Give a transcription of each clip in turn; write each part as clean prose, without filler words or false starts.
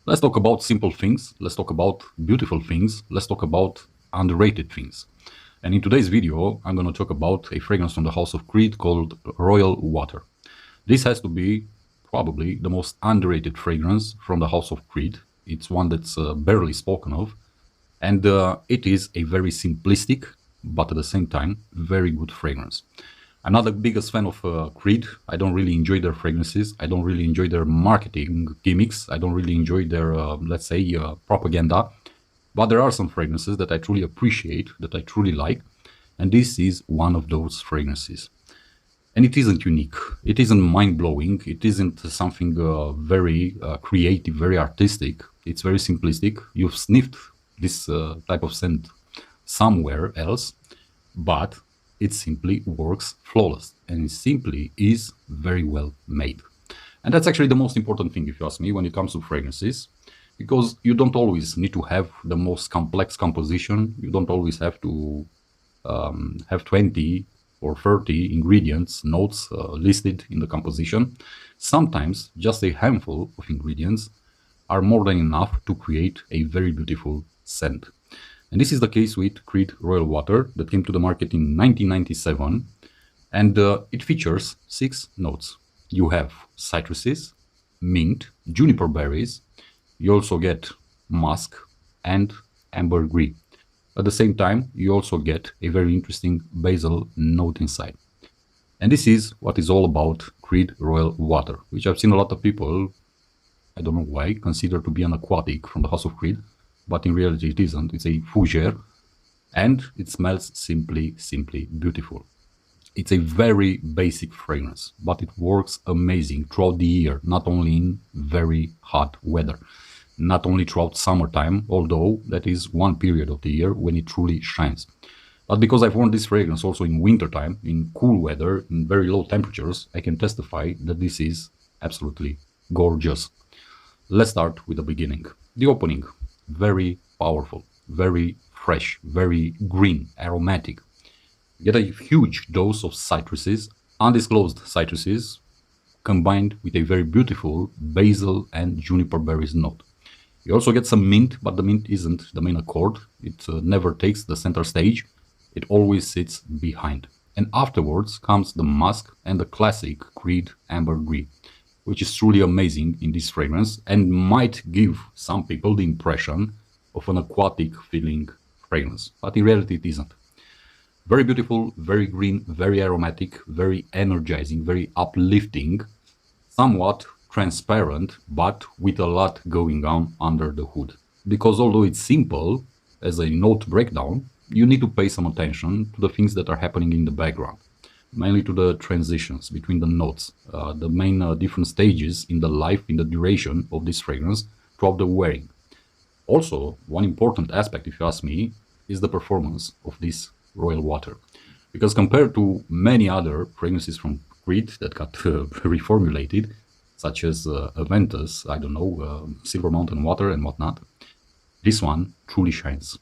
Let's talk about simple things. Let's talk about beautiful things. Let's talk about underrated things. And in today's video, I'm going to talk about a fragrance from the House of Creed called Royal Water. This has to be probably the most underrated fragrance from the House of Creed. It's one that's barely spoken of. And it is a very simplistic, but at the same time, very good fragrance. I'm not the biggest fan of Creed. I don't really enjoy their fragrances. I don't really enjoy their marketing gimmicks. I don't really enjoy their, let's say, propaganda. But there are some fragrances that I truly appreciate, that I truly like. And this is one of those fragrances. And it isn't unique. It isn't mind-blowing. It isn't something very creative, very artistic. It's very simplistic. You've sniffed this type of scent somewhere else, but it simply works flawless, and it simply is very well made. And that's actually the most important thing, if you ask me, when it comes to fragrances, because you don't always need to have the most complex composition. You don't always have to have 20 or 30 ingredients, notes listed in the composition. Sometimes just a handful of ingredients are more than enough to create a very beautiful scent. And this is the case with Creed Royal Water that came to the market in 1997. And it features 6 notes. You have citruses, mint, juniper berries. You also get musk and ambergris. At the same time, you also get a very interesting basil note inside. And this is what is all about Creed Royal Water, which I've seen a lot of people, I don't know why, consider to be an aquatic from the House of Creed, but in reality it isn't. It's a fougere, and it smells simply beautiful. It's a very basic fragrance, but it works amazing throughout the year, not only in very hot weather, not only throughout summertime, although that is one period of the year when it truly shines. But because I've worn this fragrance also in wintertime, in cool weather, in very low temperatures, I can testify that this is absolutely gorgeous. Let's start with the beginning. The opening, very powerful, very fresh, very green, aromatic. You get a huge dose of citruses, undisclosed citruses, combined with a very beautiful basil and juniper berries note. You also get some mint, but the mint isn't the main accord. It never takes the center stage. It always sits behind. And afterwards comes the musk and the classic Creed ambergris, which is truly amazing in this fragrance and might give some people the impression of an aquatic feeling fragrance. But in reality, it isn't. Very beautiful, very green, very aromatic, very energizing, very uplifting, somewhat transparent, but with a lot going on under the hood. Because although it's simple as a note breakdown, you need to pay some attention to the things that are happening in the background, mainly to the transitions between the notes, the main different stages in the life, in the duration of this fragrance throughout the wearing. Also, one important aspect, if you ask me, is the performance of this Royal Water. Because compared to many other fragrances from Creed that got reformulated, such as Aventus, I don't know, Silver Mountain Water and whatnot, this one truly shines.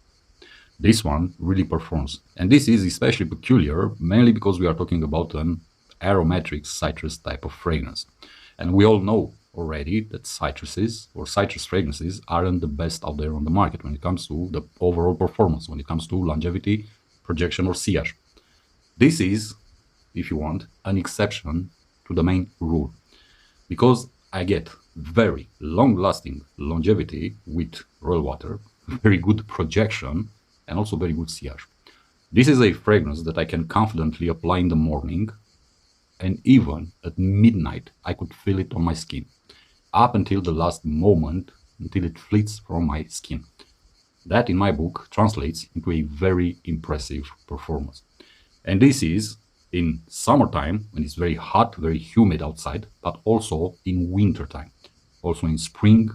This one really performs. And this is especially peculiar, mainly because we are talking about an aromatic citrus type of fragrance. And we all know already that citruses or citrus fragrances aren't the best out there on the market when it comes to the overall performance, when it comes to longevity, projection, or sillage. This is, if you want, an exception to the main rule. Because I get very long-lasting longevity with Royal Water, very good projection, and also very good sillage. This is a fragrance that I can confidently apply in the morning, and even at midnight I could feel it on my skin, up until the last moment, until it fleets from my skin. That, in my book, translates into a very impressive performance. And this is in summertime, when it's very hot, very humid outside, but also in wintertime, also in spring,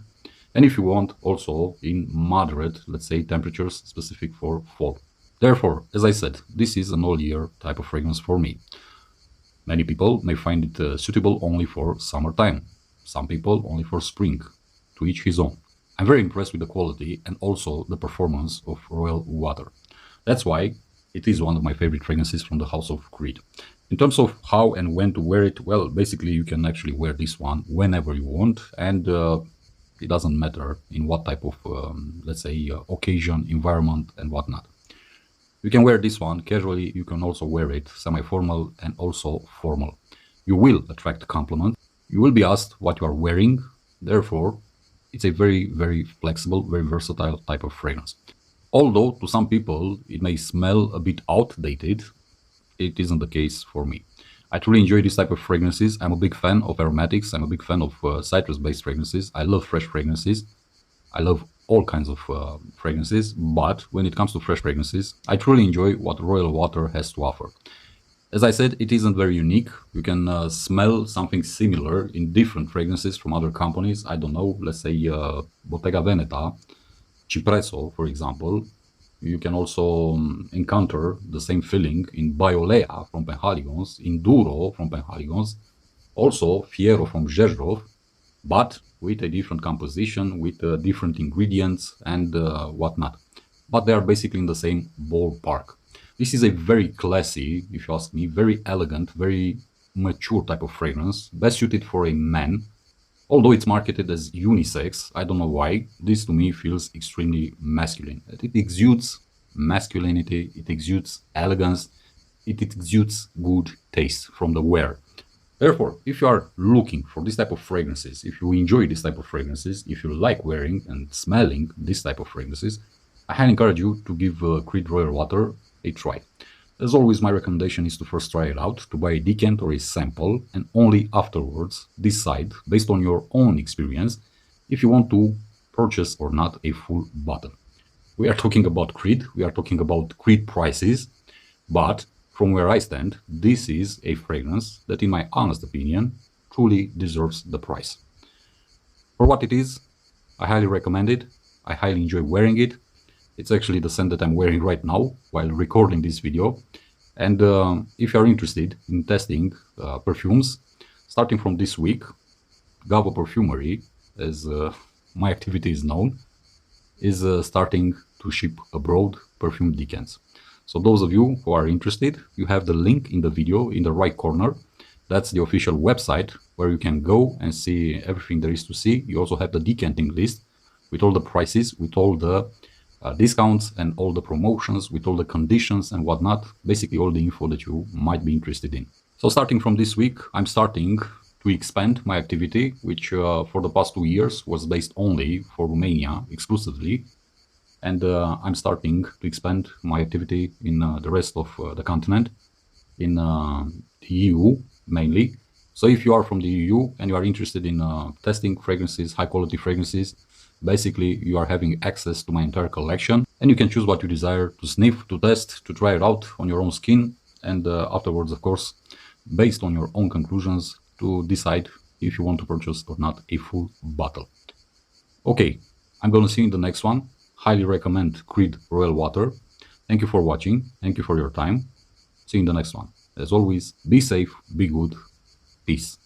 and if you want, also in moderate, let's say, temperatures specific for fall. Therefore, as I said, this is an all-year type of fragrance for me. Many people may find it suitable only for summertime. Some people only for spring. To each his own. I'm very impressed with the quality and also the performance of Royal Water. That's why it is one of my favorite fragrances from the House of Creed. In terms of how and when to wear it, well, basically you can actually wear this one whenever you want, and It doesn't matter in what type of, let's say, occasion, environment, and whatnot. You can wear this one casually. You can also wear it semi-formal and also formal. You will attract compliments. You will be asked what you are wearing. Therefore, it's a very, very flexible, very versatile type of fragrance. Although to some people it may smell a bit outdated, it isn't the case for me. I truly enjoy this type of fragrances. I'm a big fan of aromatics. I'm a big fan of citrus-based fragrances. I love fresh fragrances. I love all kinds of fragrances, but when it comes to fresh fragrances, I truly enjoy what Royal Water has to offer. As I said, it isn't very unique. You can smell something similar in different fragrances from other companies. I don't know, let's say Bottega Veneta, Cipresso, for example. You can also encounter the same feeling in Biolea from Penhaligon's, in Duro from Penhaligon's, also Fiero from Rzeszów, but with a different composition, with different ingredients and whatnot. But they are basically in the same ballpark. This is a very classy, if you ask me, very elegant, very mature type of fragrance, best suited for a man. Although it's marketed as unisex, I don't know why, this to me feels extremely masculine. It exudes masculinity, it exudes elegance, it exudes good taste from the wearer. Therefore, if you are looking for this type of fragrances, if you enjoy this type of fragrances, if you like wearing and smelling this type of fragrances, I highly encourage you to give Creed Royal Water a try. As always, my recommendation is to first try it out, to buy a decant or a sample, and only afterwards decide, based on your own experience, if you want to purchase or not a full bottle. We are talking about Creed, we are talking about Creed prices, but from where I stand, this is a fragrance that, in my honest opinion, truly deserves the price. For what it is, I highly recommend it. I highly enjoy wearing it. It's actually the scent that I'm wearing right now while recording this video. And if you're interested in testing perfumes, starting from this week, Gavo Perfumery, as my activity is known, is starting to ship abroad perfume decants. So those of you who are interested, you have the link in the video in the right corner. That's the official website where you can go and see everything there is to see. You also have the decanting list with all the prices, with all the discounts and all the promotions, with all the conditions and whatnot, basically all the info that you might be interested in. So starting from this week, I'm starting to expand my activity, which for the past 2 years was based only for Romania exclusively. And I'm starting to expand my activity in the rest of the continent, in the EU mainly. So if you are from the EU and you are interested in testing fragrances, high quality fragrances, basically you are having access to my entire collection, and you can choose what you desire to sniff, to test, to try it out on your own skin, and afterwards, of course, based on your own conclusions, to decide if you want to purchase or not a full bottle. Okay, I'm gonna see you in the next one. Highly recommend Creed Royal Water. Thank you for watching. Thank you for your time. See you in the next one. As always, be safe, be good. Peace.